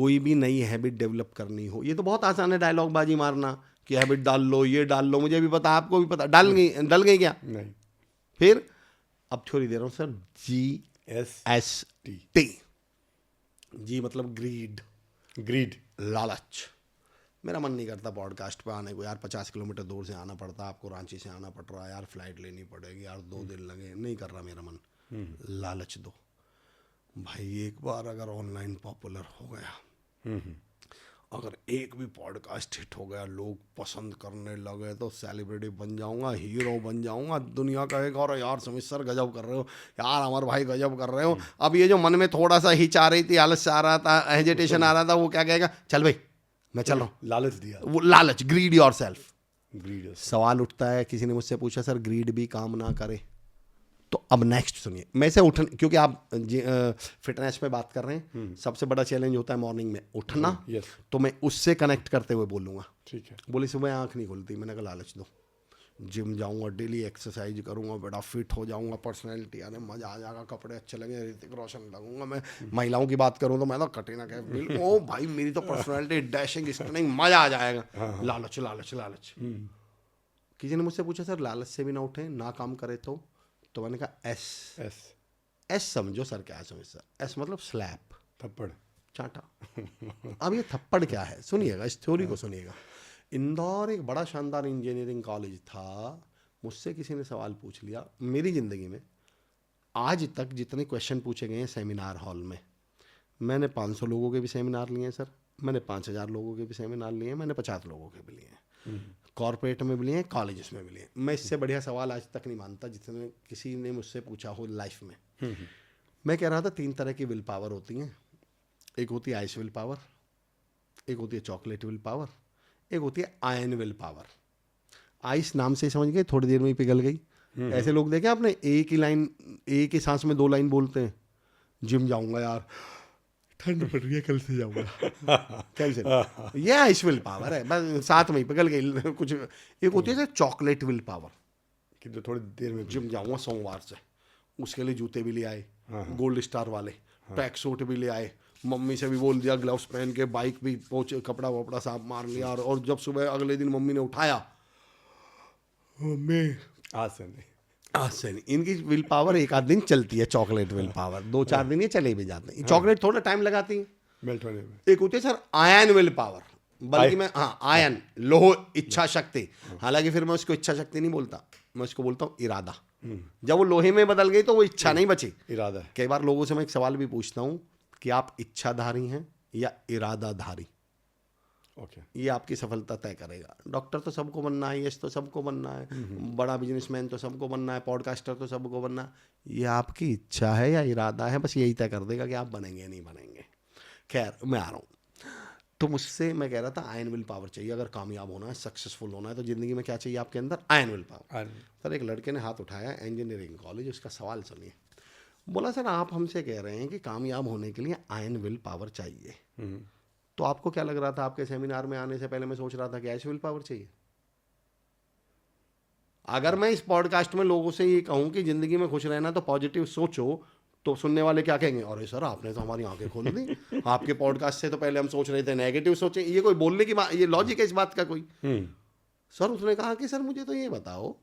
कोई भी नई हैबिट डेवलप करनी हो, ये तो बहुत आसान है डायलॉग बाजी मारना कि हैबिट डाल लो, ये डाल लो, मुझे भी पता, आपको भी पता, डल गई क्या? नहीं। फिर अब थ्योरी दे रहा हूँ सर, GST। जी मतलब ग्रीड, लालच। मेरा मन नहीं करता पॉडकास्ट पे आने को यार, 50 किलोमीटर दूर से आना पड़ता, आपको रांची से आना पड़ रहा है यार, फ्लाइट लेनी पड़ेगी यार, 2 दिन लगे, नहीं कर रहा मेरा मन। लालच दो भाई, एक बार अगर ऑनलाइन पॉपुलर हो गया, अगर एक भी पॉडकास्ट हिट हो गया, लोग पसंद करने लगे, तो सेलिब्रिटी बन जाऊंगा, हीरो बन जाऊंगा, दुनिया कहेगा और यार समीर सर गजब कर रहे हो, यार अमर भाई गजब कर रहे हो। अब ये जो मन में थोड़ा सा हिच आ रही थी, आलस आ रहा था, हेजिटेशन आ रहा था, वो क्या कहेगा, चल भाई मैं चल रहा हूँ। लालच दिया, वो लालच, ग्रीड योर सेल्फ। ग्रीड। सवाल उठता है, किसी ने मुझसे पूछा सर ग्रीड भी काम ना करे तो? अब नेक्स्ट सुनिए, मैं से उठने, क्योंकि आप फिटनेस पे बात कर रहे हैं, सबसे बड़ा चैलेंज होता है मॉर्निंग में उठना, तो मैं उससे कनेक्ट करते हुए बोलूँगा। ठीक है। बोले सुबह आँख नहीं खुलती, मैंने कहा लालच दो, जिम जाऊँगा, डेली एक्सरसाइज करूँगा, बड़ा फिट हो जाऊँगा, पर्सनैलिटी आने मज़ा आ जाएगा, कपड़े अच्छे लगेंगे, ऋतिक रोशन लगूंगा मैं। महिलाओं की बात करूँ तो मैं तो कटरीना कैफ, बिल्कुल ओ भाई मेरी तो पर्सनैलिटी डैशिंग स्टनिंग, मज़ा आ जाएगा। लालच लालच लालच। किसी ने मुझसे पूछा सर लालच से भी ना उठे, ना काम करे तो मैंने कहा एस समझो सर, क्या है समझ सर? एस मतलब स्लैप, थप्पड़, चाटा। अब ये थप्पड़ क्या है, सुनिएगा, इस थ्योरी को सुनिएगा। इंदौर एक बड़ा शानदार इंजीनियरिंग कॉलेज था, मुझसे किसी ने सवाल पूछ लिया, मेरी ज़िंदगी में आज तक जितने क्वेश्चन पूछे गए हैं सेमिनार हॉल में, मैंने 500 लोगों के भी सेमिनार लिए हैं सर, मैंने 5000 लोगों के भी सेमिनार लिए हैं, मैंने 50 लोगों के भी लिए हैं, कॉर्पोरेट में भी लिए हैं, कॉलेजेस में भी लिए हैं। मैं इससे बढ़िया सवाल आज तक नहीं मानता जितने किसी ने मुझसे पूछा हो लाइफ में। मैं कह रहा था 3 तरह की विल पावर होती हैं, एक होती है आइस विल पावर, एक होती है चॉकलेट विल पावर, एक होती है आयन विल पावर। आइस नाम से समझ गए, थोड़ी देर में ही पिघल गई। ऐसे लोग देखे आपने, एक ही सांस में 2 लाइन बोलते हैं, जिम जाऊंगा यार, ठंड पड़ रही है, कल से जाऊंगा, कैंसिल। ये आइस विल पावर है, बस साथ में ही पिघल गई कुछ। एक होती है चॉकलेट विल पावर, कि तो थोड़ी देर में जिम जाऊंगा सोमवार से, उसके लिए जूते भी ले आए, गोल्ड स्टार वाले, ट्रैक सूट भी ले आए, मम्मी से भी बोल दिया ग्लव्स पहन के, बाइक भी पहुंचे, कपड़ा वपड़ा साफ मार लिया, और जब सुबह अगले दिन मम्मी ने उठाया, मम्मी आज से नहीं, इनकी विल पावर एक आध दिन चलती है, चॉकलेट विल पावर 2-4 दिन ये चले भी जाते हैं, चॉकलेट थोड़ा टाइम लगाती है मेल्ट होने में। एक होती है सर आयन विल पावर, बल्कि मैं आयन, लोह, इच्छा शक्ति। हालांकि फिर मैं उसको इच्छा शक्ति नहीं बोलता, मैं उसको बोलता हूँ इरादा। जब वो लोहे में बदल गई तो वो इच्छा नहीं बची, इरादा है। कई बार लोगों से मैं एक सवाल भी पूछता हूँ कि आप इच्छाधारी हैं या इरादाधारी? ओके। ये आपकी सफलता तय करेगा। डॉक्टर तो सबको बनना है, यश तो सबको बनना है, बड़ा बिजनेसमैन तो सबको बनना है, पॉडकास्टर तो सबको बनना है, ये आपकी इच्छा है या इरादा है, बस यही तय कर देगा कि आप बनेंगे नहीं बनेंगे। खैर मैं आ रहा हूँ, तो मुझसे मैं कह रहा था आयन विल पावर चाहिए, अगर कामयाब होना है, सक्सेसफुल होना है, तो ज़िंदगी में क्या चाहिए आपके अंदर? Ion will power. सर एक लड़के ने हाथ उठाया, इंजीनियरिंग कॉलेज, उसका सवाल सुनिए। बोला सर आप हमसे कह रहे हैं कि कामयाब होने के लिए आयन विल पावर चाहिए, तो आपको क्या लग रहा था? आपके सेमिनार में आने से पहले मैं सोच रहा था कि ऐसे विल पावर चाहिए। अगर मैं इस पॉडकास्ट में लोगों से ये कहूं कि जिंदगी में खुश रहना तो पॉजिटिव सोचो, तो सुनने वाले क्या कहेंगे? अरे सर आपने तो हमारी आंखें खोल दी, आपके पॉडकास्ट से तो पहले हम सोच रहे थे नेगेटिव सोचें। ये कोई बोलने की बात, ये लॉजिक है इस बात का कोई? सर उसने कहा कि सर मुझे तो ये बताओ,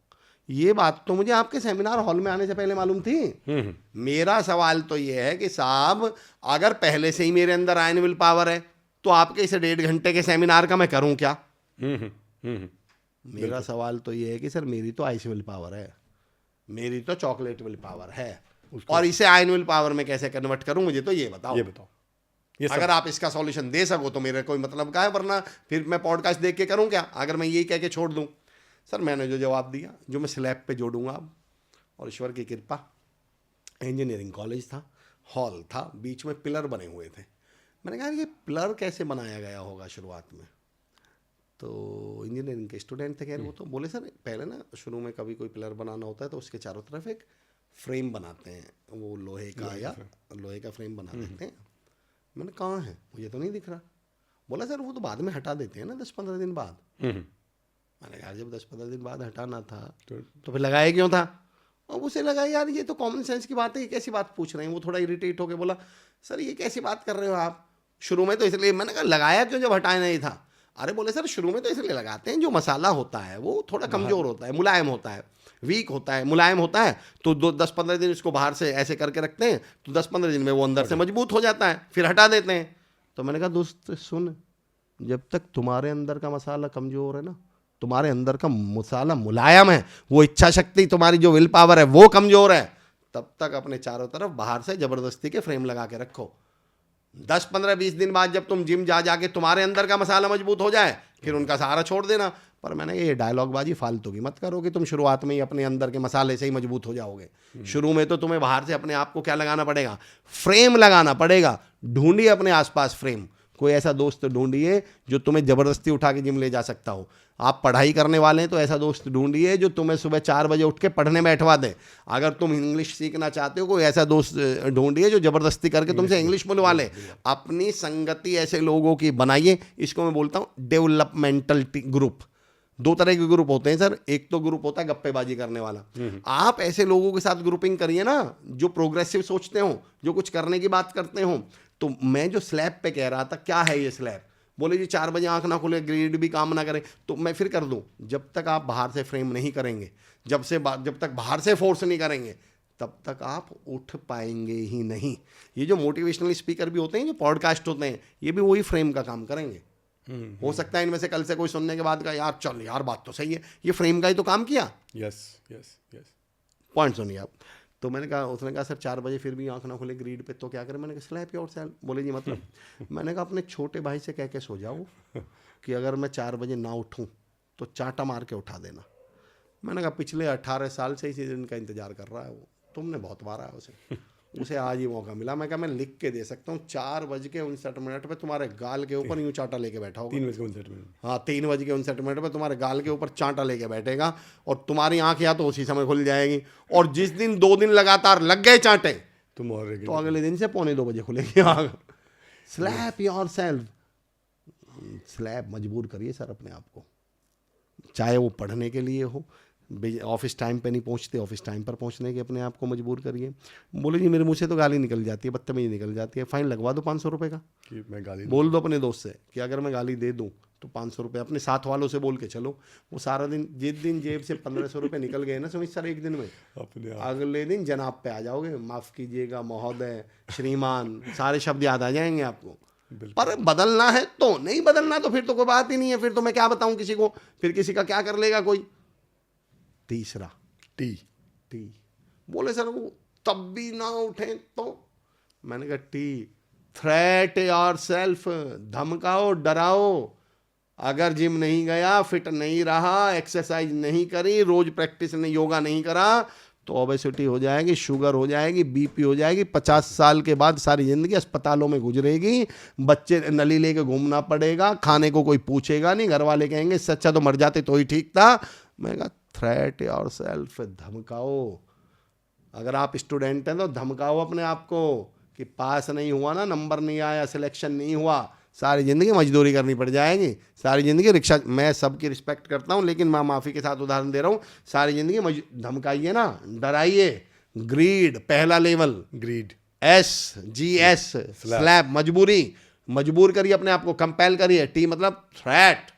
ये बात तो मुझे आपके सेमिनार हॉल में आने से पहले मालूम थी। मेरा सवाल तो ये है कि साहब अगर पहले से ही मेरे अंदर आयन विल पावर है तो आपके इसे 1.5 घंटे के सेमिनार का मैं करूं क्या? मेरा सवाल तो ये है कि सर मेरी तो आइस विल पावर है, मेरी तो चॉकलेट विल पावर है, और इसे आयन विल पावर में कैसे कन्वर्ट करूं, मुझे तो ये बताओ। अगर आप इसका सॉल्यूशन दे सको तो मेरा कोई मतलब का है, वरना फिर मैं पॉडकास्ट देख के करूं क्या, अगर मैं यही कह के छोड़ दूं? सर मैंने जो जवाब दिया, जो मैं स्लैब पे जोड़ूंगा अब, और ईश्वर की कृपा, इंजीनियरिंग कॉलेज था, हॉल था, बीच में पिलर बने हुए थे। मैंने कहा ये पिलर कैसे बनाया गया होगा शुरुआत में? तो इंजीनियरिंग के स्टूडेंट थे, खैर वो तो बोले सर पहले ना शुरू में कभी कोई पिलर बनाना होता है तो उसके चारों तरफ एक फ्रेम बनाते हैं, वो लोहे का फ्रेम बना देते हैं। मैंने कहाँ है, मुझे तो नहीं दिख रहा। बोला सर वो तो बाद में हटा देते हैं ना 10-15 दिन बाद। मैंने कहा जब 10-15 दिन बाद हटाना था तो फिर लगाया क्यों था? और उसे लगा यार ये तो कॉमन सेंस की बात है, ये कैसी बात पूछ रहे हैं। वो थोड़ा इरिटेट होकर बोला सर ये कैसी बात कर रहे हो आप, शुरू में तो इसलिए मैंने कहा लगाया क्यों जब हटाया नहीं था। अरे बोले सर शुरू में तो इसलिए लगाते हैं, जो मसाला होता है वो थोड़ा कमज़ोर होता है, मुलायम होता है, वीक होता है, मुलायम होता है, तो 10-15 दिन इसको बाहर से ऐसे करके रखते हैं, तो 10-15 दिन में वो अंदर से मजबूत हो जाता है, फिर हटा देते हैं। तो मैंने कहा दोस्त सुन, जब तक तुम्हारे अंदर का मसाला कमज़ोर है ना, तुम्हारे अंदर का मसाला मुलायम है, वो इच्छा शक्ति तुम्हारी जो विल पावर है वो कमज़ोर है, तब तक अपने चारों तरफ बाहर से ज़बरदस्ती के फ्रेम लगा के रखो। 10-15-20 दिन बाद जब तुम जिम जा जाके तुम्हारे अंदर का मसाला मजबूत हो जाए, फिर उनका सहारा छोड़ देना। पर मैंने कहा ये डायलॉग बाजी फालतू की मत करो कि तुम शुरुआत में ही अपने अंदर के मसाले से ही मजबूत हो जाओगे। शुरू में तो तुम्हें बाहर से अपने आप को क्या लगाना पड़ेगा, फ्रेम लगाना पड़ेगा। ढूंढिए अपने आसपास फ्रेम, कोई ऐसा दोस्त ढूंढिए जो तुम्हें ज़बरदस्ती उठा के जिम ले जा सकता हो। आप पढ़ाई करने वाले हैं तो ऐसा दोस्त ढूंढिए जो तुम्हें सुबह 4 बजे उठ के पढ़ने बैठवा दे। अगर तुम इंग्लिश सीखना चाहते हो, कोई ऐसा दोस्त ढूंढिए जो ज़बरदस्ती करके तुमसे इंग्लिश बुलवा ले। अपनी संगति ऐसे लोगों की बनाइए। इसको मैं बोलता हूँ डेवलपमेंटल ग्रुप। 2 तरह के ग्रुप होते हैं सर, एक तो ग्रुप होता है गप्पेबाजी करने वाला। आप ऐसे लोगों के साथ ग्रुपिंग करिए ना जो प्रोग्रेसिव सोचते हो, जो कुछ करने की बात करते हो। तो मैं जो स्लैब पे कह रहा था, क्या है ये स्लैब, बोले जी 4 बजे आंख ना खुले, ग्रेड भी काम ना करे, तो मैं फिर कर दूं। जब तक आप बाहर से फ्रेम नहीं करेंगे, जब तक बाहर से फोर्स नहीं करेंगे, तब तक आप उठ पाएंगे ही नहीं। ये जो मोटिवेशनल स्पीकर भी होते हैं, जो पॉडकास्ट होते हैं, ये भी वही फ्रेम का काम करेंगे। हो सकता है इनमें से कल से कोई सुनने के बाद का यार चल यार बात तो सही है, ये फ्रेम का ही तो काम किया। Yes yes yes. पॉइंट सुनिए आप। तो मैंने कहा, उसने कहा सर 4 बजे फिर भी आंख ना खुले ग्रीड पे, तो क्या करें। मैंने कहा स्लैप योरसेल्फ। बोले जी मतलब मैंने कहा अपने छोटे भाई से कह के सो जाओ कि अगर मैं 4 बजे ना उठूं तो चांटा मार के उठा देना। मैंने कहा पिछले 18 साल से इसी दिन का इंतजार कर रहा है वो, तुमने बहुत मारा है उसे आज ही मौका मिला। मैं कहा मैं लिख के दे सकता हूँ, 4:59 पे तुम्हारे गाल के ऊपर यूँ चांटा लेके बैठा होगा। 3:59। हाँ 3:59 पे तुम्हारे गाल के ऊपर चांटा लेके बैठेगा, और तुम्हारी आंख या तो उसी समय खुल जाएगी, और जिस दिन 2 दिन लगातार लग गए चांटे तो अगले दिन से 1:45 बजे खुलेगी आंख। Slab yourself. स्लैप मजबूर करिए सर अपने आप को, चाहे वो पढ़ने के लिए हो, ऑफिस टाइम पे नहीं पहुंचते, ऑफिस टाइम पर पहुंचने के अपने आप को मजबूर करिए। बोले जी मेरे मुंह से तो गाली निकल जाती है, बदतमीजी निकल जाती है, फाइन लगवा दो 500 रुपये का। कि मैं गाली बोल दो अपने दोस्त से कि अगर मैं गाली दे दूं तो 500 रुपये, अपने साथ वालों से बोल के चलो। वो सारा दिन, जिस दिन जेब से 1500 रुपये निकल गए ना सुमित सर एक दिन में, अपने अगले दिन जनाब पे आ जाओगे, माफ़ कीजिएगा, महोदय, श्रीमान, सारे शब्द याद आ जाएंगे आपको। पर बदलना है तो नहीं, बदलना तो फिर तो कोई बात ही नहीं है, फिर तो मैं क्या बताऊं किसी को, फिर किसी का क्या कर लेगा कोई। तीसरा टी। बोले सर वो तब भी ना उठे तो। मैंने कहा टी, थ्रेट योरसेल्फ, धमकाओ, डराओ। अगर जिम नहीं गया, फिट नहीं रहा, एक्सरसाइज नहीं करी, रोज प्रैक्टिस नहीं, योगा नहीं करा, तो ओबेसिटी हो जाएगी, शुगर हो जाएगी, बीपी हो जाएगी, 50 साल के बाद सारी जिंदगी अस्पतालों में गुजरेगी, बच्चे नली लेके घूमना पड़ेगा, खाने को कोई पूछेगा नहीं, घर वाले कहेंगे इससे अच्छा तो मर जाते तो ही ठीक था। मैं कहा थ्रेट योरसेल्फ, धमकाओ। अगर आप स्टूडेंट हैं तो धमकाओ अपने आप को कि पास नहीं हुआ ना, नंबर नहीं आया, सिलेक्शन नहीं हुआ, सारी ज़िंदगी मजदूरी करनी पड़ जाएगी, सारी ज़िंदगी रिक्शा। मैं सबकी रिस्पेक्ट करता हूँ, लेकिन मैं माफ़ी के साथ उदाहरण दे रहा हूँ, सारी ज़िंदगी धमकाइए ना, डराइए। ग्रीड पहला लेवल, ग्रीड, SGS, स्लैप, मजबूरी, मजबूर करिए अपने आप को, कंपेल करिए। टी मतलब थ्रेट,